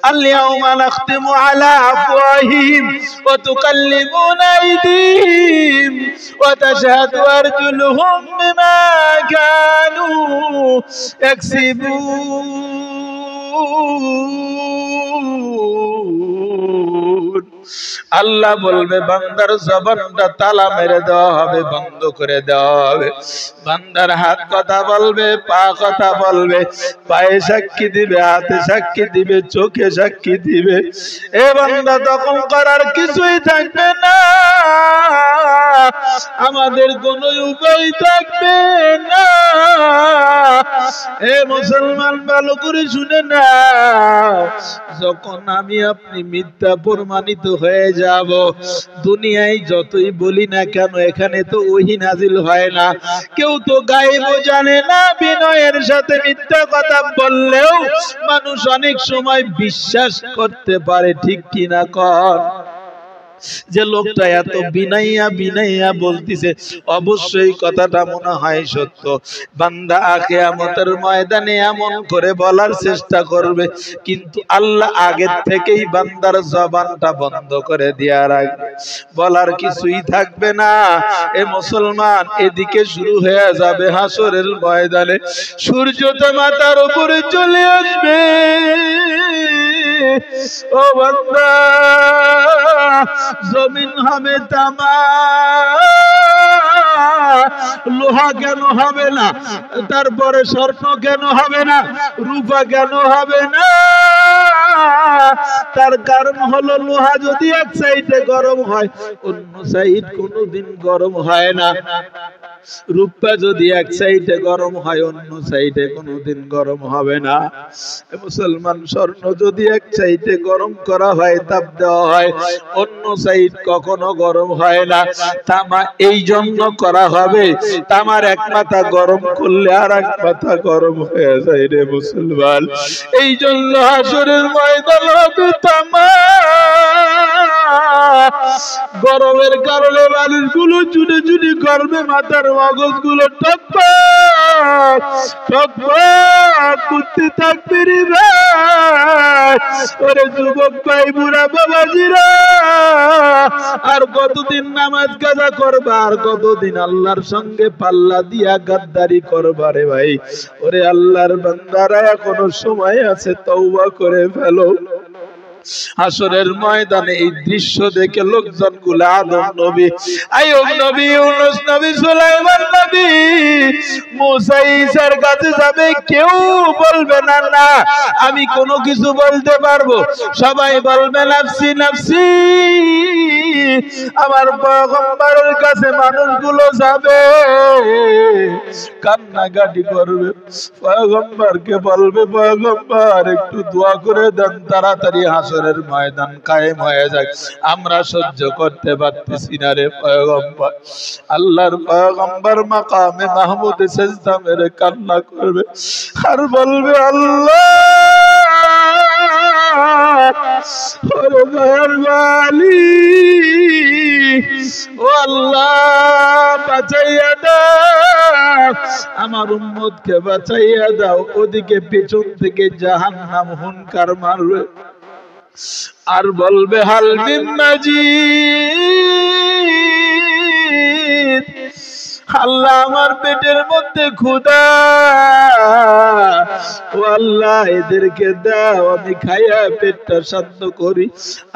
আল-ইয়াউমা নাখতিমু আলা আফওয়াহিহিম ওয়া তুকাল্লিমুনা আইদিহিম ওয়া তাশহাদু আরজুলুহুম বিমা কানু ইয়াকসিবুন। আল্লাহ বলবে বান্দার জবানটা তালা মেরে দেওয়া হবে, বন্ধ করে দেওয়া হবে। বান্দার হাত কথা বলবে, পা কথা বলবে, পায়ে সাক্ষী দিবে, হাতে সাক্ষী দিবে, চোখে সাক্ষী দিবে। এ বান্দা তখন করার কিছুই থাকবে না, আমাদের কোনো উপায় থাকবে না। এ মুসলমান ভালো করে শুনে না, যখন আমি আপনি মিথ্যা প্রমাণিত হয়ে যাব, দুনিয়ায় যতই বলি না কেন এখানে তো ওহী নাজিল হয় না, কেউ তো গায়েব জানে না। বিনয়ের সাথে মিথ্যা কথা বললেও মানুষ অনেক সময় বিশ্বাস করতে পারে, ঠিক কিনা কর? যে লোকটা এত বিনাইয়া বিনাইয়া বলতিছে, অবশ্যই কথাটা মনে হয় সত্য। বান্দা কিয়ামতের ময়দানে এমন করে বলার চেষ্টা করবে, কিন্তু আল্লাহ আগের থেকেই বান্দার জবানটা বন্ধ করে দিয়া রাখবে, বলার কিছুই থাকবে না। এ মুসলমান, এদিকে শুরু হয়ে যাবে হাসরের ময়দানে, সূর্য তো মাথার উপরে চলে আসবে। ও বান্দা, জমিন হবে তামা, লোহা কেন হবে না? তারপরে স্বর্ণ কেন হবে না? রূপা কেন হবে না? তার কারণ হলো লোহা যদি এক সাইডে গরম হয়, অন্য সাইড কোনোদিন গরম হয় না। রূপা যদি এক সাইডে গরম হয়, অন্য সাইডে কোনোদিন গরম হবে না। মুসলমান, স্বর্ণ যদি এক সাইডে গরম করা হয়, তাপ দেওয়া হয়, অন্য সাইড কখনো গরম হয় না। তামা এই জন্য করা হবে, তামার এক মাথা গরম করলে আর এক মাথা গরম হয়ে যায় রে মুসলমান। এই জন্য হাসরের ময়দান হবে তামা। গরমের কারণে মানুষগুলো চুনে চুনি করবে, মাথার মগজগুলো টকবক টকবক করতে থাকবে রে ভাই। ওরে যুবক ভাই, বুড়া বাবাজিরা, আর কতদিন নামাজ কাজা করবা, আর কতদিন আল্লাহর সঙ্গে পাল্লা দিয়া গাদ্দারি করবা রে ভাই? ওরে আল্লাহর বান্দারা, এখনো সময় আছে, তওবা করে ফেলো। হাসরের ময়দানে এই দৃশ্য দেখে লোকজন গুলো আদম নবী, আইয়ুব নবী, ইউনূস নবী, সুলাইমান নবী, মুসা ঈসার কাছে যাবে। কেউ বলবে না না আমি কোনো কিছু বলতে পারবো, সবাই বলবে নাফসি নাফসি। আমার পয়গম্বরের কাছে মানুষগুলো যাবে, কান্নাকাটি করবে, পয়গম্বরকে বলবে, পয়গম্বর একটু দোয়া করে দেন, তাড়াতাড়ি হাসরের ময়দান কায়েম হয়ে যায়, আমরা সহ্য করতে পারতেছি না রে পয়গম্বর। আল্লাহর পয়গম্বর মাকামে মাহমুদে সিজদা মেরে কান্না করবে আর বলবে, আল্লাহ ওরে দয়ার মালিক, ও আল্লাহ বাঁচাইয়া দাও, আমার উম্মতকে বাঁচাইয়া দাও। ওদিকে পেছন থেকে জাহান্নাম হুনকার মারবে আর বলবে, হাল মিন মাজিদ, আল্লাহ আমার পেটের মধ্যে ক্ষুধা, ও আল্লাহ এদেরকে দাও, আমি খাইয়া পেটটা শান্ত করি।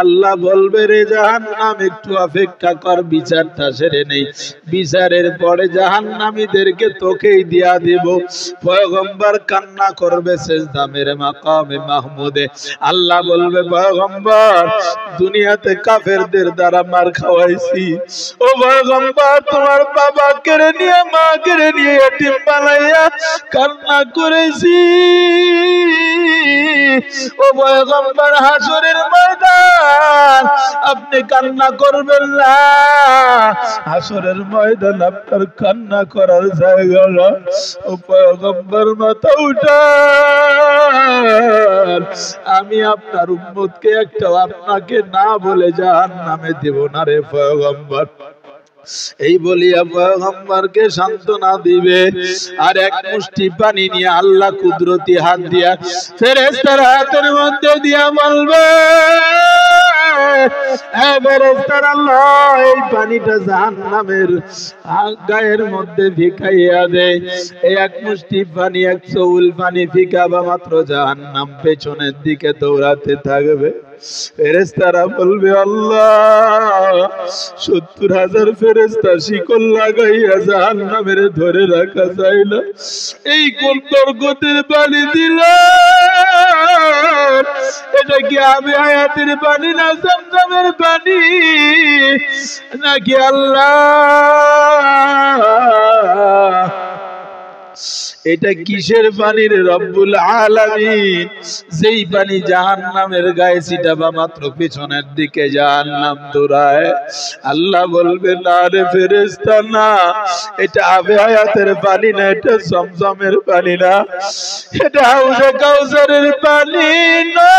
আল্লাহ বলবে, রে জাহান্নাম একটু অপেক্ষা কর, বিচারটা সেরে নেই, বিচারের পরে জাহান্নামীদেরকে তোকেই দিয়া দিব। পয়গম্বর কান্না করবে সিজদা মেরে মাকামে মাহমুদে। আল্লাহ বলবে, পয়গম্বর দুনিয়াতে কাফেরদের দ্বারা মার খাওয়াইছি, ও পয়গম্বর তোমার বাবা কেড়ে নিয়ে, মা কেড়ে নিয়ে এতিম বানাইয়া কান্না করেছি। ও পয়গম্বর হাসরের ময়দান আপনি কান্না করবেন না, হাসরের ময়দান আপনার কান্না করার জায়গা না। ও পয়গম্বর মাথা উঠান, আমি আপনার উম্মতকে একটা আপনাকে না বলে জাহান্নামে দেব না রে পয়গম্বর। এই বলিয়া পয়গম্বরকে সান্ত্বনা দিবে আর এক মুষ্টি পানি নিয়ে আল্লাহ কুদরতি হাত দিয়া ফেরেশতার হাতের মধ্যে দিয়া বলবে, ফেরেশতারা আল্লাহ এই পানিটা জাহান্নামের গায়ের মধ্যে ফিকাইয়া দেয়। এই এক মুষ্টি পানি, এক চৌল পানি ফিকাবা মাত্র জাহান্নাম পেছনের দিকে দৌড়াতে থাকবে। ফেরেশতারা বলবে, আল্লাহ ৭০,০০০ ফেরেশতা শিকল লাগাইয়া জাহান্নামের ধরে রাখা যায় না, এই কোন বরকতের পানি দিলাম? এটা কি আবে হায়াতের পানি না জমজমের পানি নাকি আল্লাহ এটা কিসের পানি রে রব্বুল আলামিন? যেই পানি জাহান্নামের গায়ে ছিটাবা মাত্র পিছনের দিকে জাহান্নাম দৌড়ায়। আল্লাহ বলবে, না রে ফেরেশতা, না, এটা আবে হায়াতের পানি না, এটা জমজমের পানি না, এটা হাউজে কাউসারের পানি না,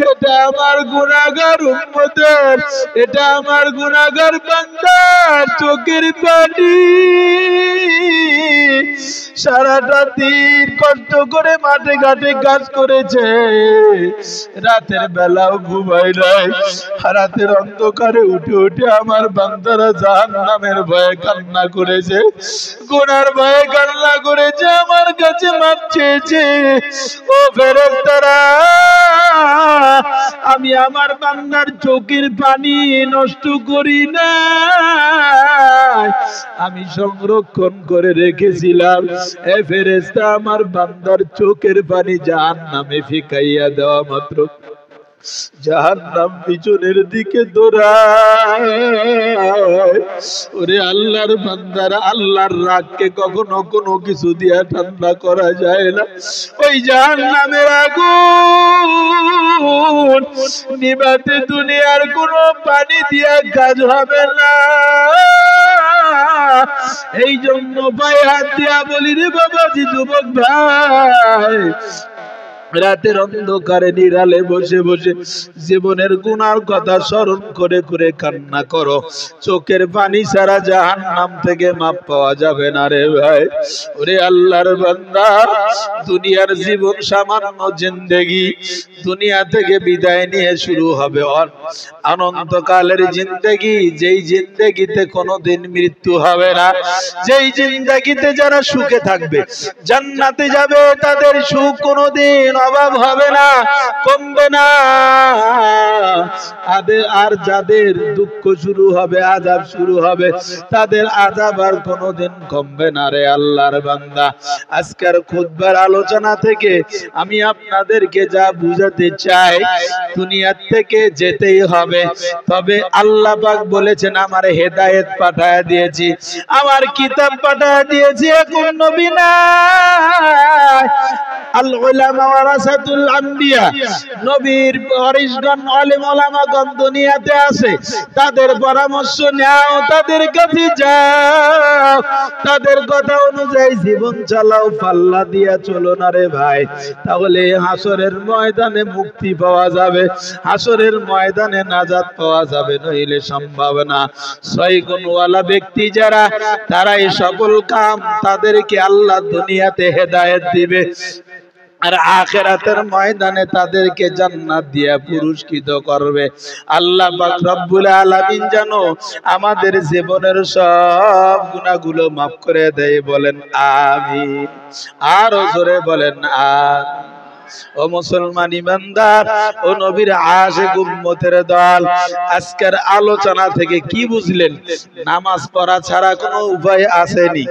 এটা আমার গুনাহগার উম্মতের, এটা আমার গুনাহগার বান্দার চোখের পানি। সারাটা দিন কষ্ট করে মাঠে ঘাটে কাজ করেছে, রাতের বেলাও ঘুমায় নাই, রাতের অন্ধকারে উঠে উঠে আমার বান্দারা জাহান্নামের ভয়ে কান্না করেছে, গুনার ভয়ে কান্না করেছে, আমার কাছে মাপ চেয়েছে। ও ফেরেশতারা, আমি আমার বান্দার চোখের পানি নষ্ট করি না, আমি সংরক্ষণ করে রেখেছিলাম। এ ফেরেশতা, আমার বান্দার চোখের পানি জাহান্নামে ফিকাইয়া দেওয়া মাত্র জাহান্নাম পিছনের দিকে দৌড়ায়। ওরে আল্লাহর বান্দারা, আল্লাহর রাগকে কখনো কোনো কিছু দিয়া ঠান্ডা করা যায় না। ওই জাহান্নামের আগুন নিভাতে দুনিয়ার কোনো পানি দিয়া কাজ হবে না। এই জন্য পায়ে হাত দিয়া বলি রে বাবাজি, যুবক ভাই, রাতের অন্ধকারে নিরালে বসে বসে জীবনের গুনার কথা স্মরণ করে করে কান্না করো। চোখের পানি ছাড়া জাহান্নাম থেকে মাপ পাওয়া যাবে না রে ভাই। ওরে আল্লাহর বান্দা, দুনিয়ার জীবন সামান্য জিন্দেগি, দুনিয়া থেকে বিদায় নিয়ে শুরু হবে অনন্তকালের জিন্দেগি, যেই জিন্দেগিতে কোনোদিন মৃত্যু হবে না, যেই জিন্দেগিতে যারা সুখে থাকবে, জান্নাতে যাবে, তাদের সুখ কোনোদিন অভাব হবে না, কমবে না। আর যাদের দুঃখ শুরু হবে, আযাব শুরু হবে, তাদের আযাব আর কোনোদিন কমবে না রে আল্লাহর বান্দা। আজকের খুতবার আলোচনা থেকে আমি আপনাদেরকে যা বুঝাতে চাই, দুনিয়া থেকে যেতেই হবে, তবে আল্লাহ পাক বলেছেন আমার হেদায়েত পাঠায় দিয়েছি, আমার কিতাব পাঠায় দিয়েছি, এখন নবী নাই। আল উলামা ওয়ারাসাতুল আম্বিয়া, নবীর ওয়ারিসগণ আলেম ওলামাগণ দুনিয়াতে আছে, তাদের পরামর্শ নাও, তাদের কাছে যাও, তাদের কথা অনুযায়ী জীবন চালাও, পাল্লা দিয়া চলো না রে ভাই, তাহলে হাসরের ময়দানে মুক্তি পাওয়া যাবে, হাসরের ময়দানে নাজাত পাওয়া যাবে, নইলে সম্ভব না। ৬ গুণওয়ালা ব্যক্তি যারা, তারা এই সকল কাম, তাদেরকে আল্লাহ দুনিয়াতে হেদায়েত দিবে, আর আখিরাতের ময়দানে তাদেরকে জান্নাত দিয়া পুরস্কৃত করবে। আল্লাহ পাক রব্বুল আলামিন যেন আমাদের জীবনের সব গুনাহগুলো মাফ করে দেয়, বলেন আমিন। আরো জোরে বলেন আমিন। ও মুসলমান ইমানদার, ও নবীর আশিক উম্মতের দল, আজকের আলোচনা থেকে কি বুঝলেন? নামাজ পড়া ছাড়া কোনো উপায় আসেনি,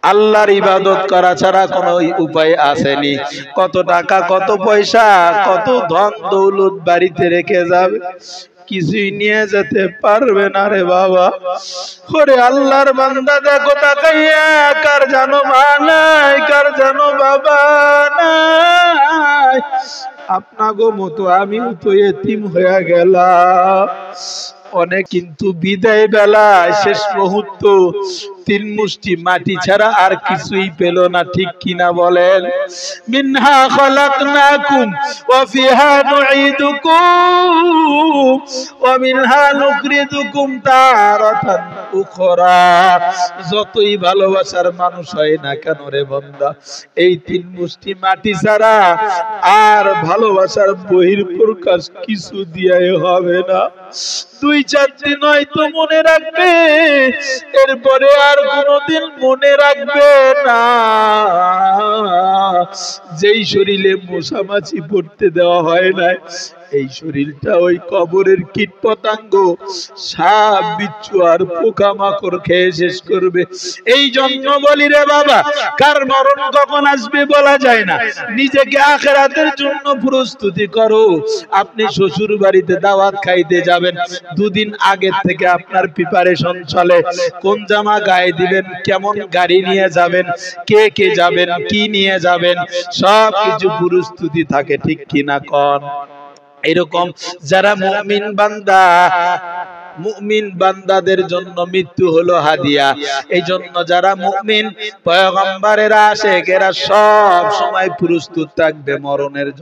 আল্লাহর ইবাদত করা ছাড়া কোনো উপায় আসেনি। কত টাকা, কত পয়সা, কত ধন দৌলত বাড়িতে রেখে যাবে, কিছুই নিয়ে যেতে পারবে না রে বাবা। ওরে আল্লাহর বান্দা, দেখো তাকাইয়া, কার জানো মা নাই, কার জানো বাবা নাই। আপনাগো মতো আমিও তো এতিম হয়ে গেলাম অনেক, কিন্তু বিদায় বেলায় শেষ মুহূর্ত তিন মুষ্টি মাটি ছাড়া আর কিছুই পেল না, ঠিক কিনা বলেন? মিনহা খলাকনাকুম ওয়া ফিহা নুঈদুকুম ওয়া মিনহা নুখরিজুকুম তারাতান উখরা। যতই ভালোবাসার মানুষ হয় না কেন রে বান্দা, এই তিন মুষ্টি মাটি ছাড়া আর ভালোবাসার বহিঃপ্রকাশ কিছু দিয়ে হবে না। 2-4 দিন হয়তো মনে রাখবে, এরপরে আর কোনোদিন মনে রাখবে না। যেই শরীরে মশামাছি পড়তে দেওয়া হয় না, এই শরীরটা ওই কবরের কীট পতঙ্গ, সাপ বিচ্ছু আর পোকামাকড় খেয়ে শেষ করবে। এই জন্য বলি রে বাবা, কার মরণ কখন আসবে বলা যায় না। নিজেকে আখিরাতের জন্য প্রস্তুতি করো। আপনি শ্বশুর বাড়িতে দাওয়াত খাইতে যাবেন, 2 দিন আগে থেকে আপনার প্রিপারেশন চলে। কোন জামা গায়ে দিবেন, কেমন গাড়ি নিয়ে যাবেন, কে কে যাবেন, কি নিয়ে যাবেন, সব কিছু প্রস্তুতি থাকে, ঠিক কিনা কোন? এরকম যারা মুমিন বান্দা, মুমিন বান্দাদের জন্য মৃত্যু হলো হাদিয়া। এই জন্য যারা মুমিন পয়গম্বরের আশিক, এরা সব সময় প্রস্তুত থাকবে মরণের জন্য।